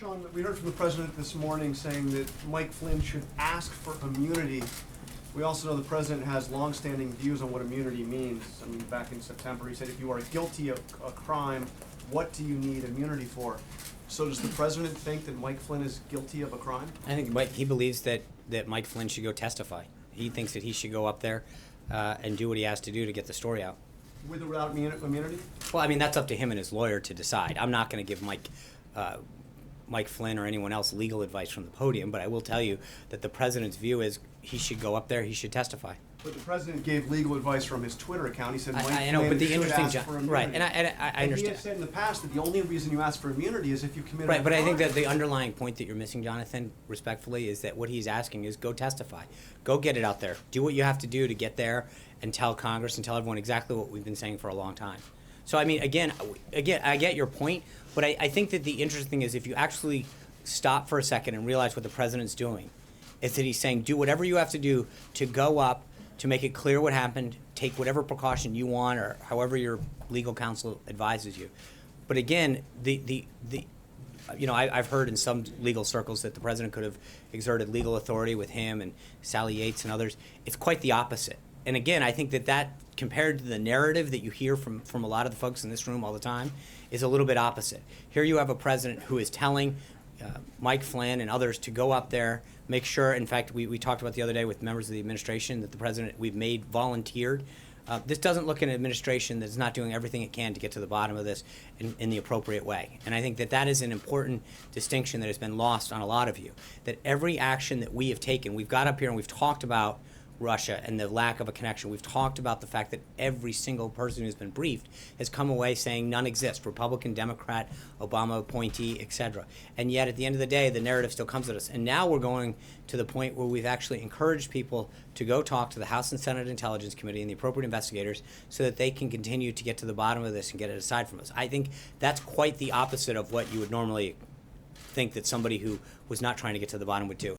Sean, we heard from the president this morning saying that Mike Flynn should ask for immunity. We also know the president has longstanding views on what immunity means. I mean, back in September, he said, if you are guilty of a crime, what do you need immunity for? So does the president think that Mike Flynn is guilty of a crime? I think he believes that Mike Flynn should go testify. He thinks that he should go up there and do what he has to do to get the story out. With or without immunity? Well, I mean, that's up to him and his lawyer to decide. I'm not going to give Mike Flynn or anyone else legal advice from the podium, but I will tell you that the president's view is he should go up there, he should testify. But the president gave legal advice from his Twitter account. He said Mike I know, Flynn but the should interesting, ask for immunity. right? And I understand. And he has said in the past that the only reason you ask for immunity is if you committed a Right, but crime. I think that the underlying point that you're missing, Jonathan, respectfully, is that what he's asking is go testify. Go get it out there. Do what you have to do to get there and tell Congress and tell everyone exactly what we've been saying for a long time. So, I mean, again, I get your point, but I think that the interesting thing is if you actually stop for a second and realize what the president's doing, is that he's saying do whatever you have to do to go up, to make it clear what happened, take whatever precaution you want or however your legal counsel advises you. But again, I've heard in some legal circles that the president could have exerted legal authority with him and Sally Yates and others. It's quite the opposite. And again, I think that compared to the narrative that you hear from a lot of the folks in this room all the time is a little bit opposite. Here you have a president who is telling Mike Flynn and others to go up there, make sure, in fact, we talked about the other day with members of the administration that the president we've made volunteered. This doesn't look at an administration that's not doing everything it can to get to the bottom of this in the appropriate way. And I think that is an important distinction that has been lost on a lot of you, that every action that we have taken, we've got up here and we've talked about Russia and the lack of a connection. We've talked about the fact that every single person who's been briefed has come away saying none exist, Republican, Democrat, Obama appointee, etc. And yet at the end of the day, the narrative still comes at us. And now we're going to the point where we've actually encouraged people to go talk to the House and Senate Intelligence Committee and the appropriate investigators so that they can continue to get to the bottom of this and get it aside from us. I think that's quite the opposite of what you would normally think that somebody who was not trying to get to the bottom would do.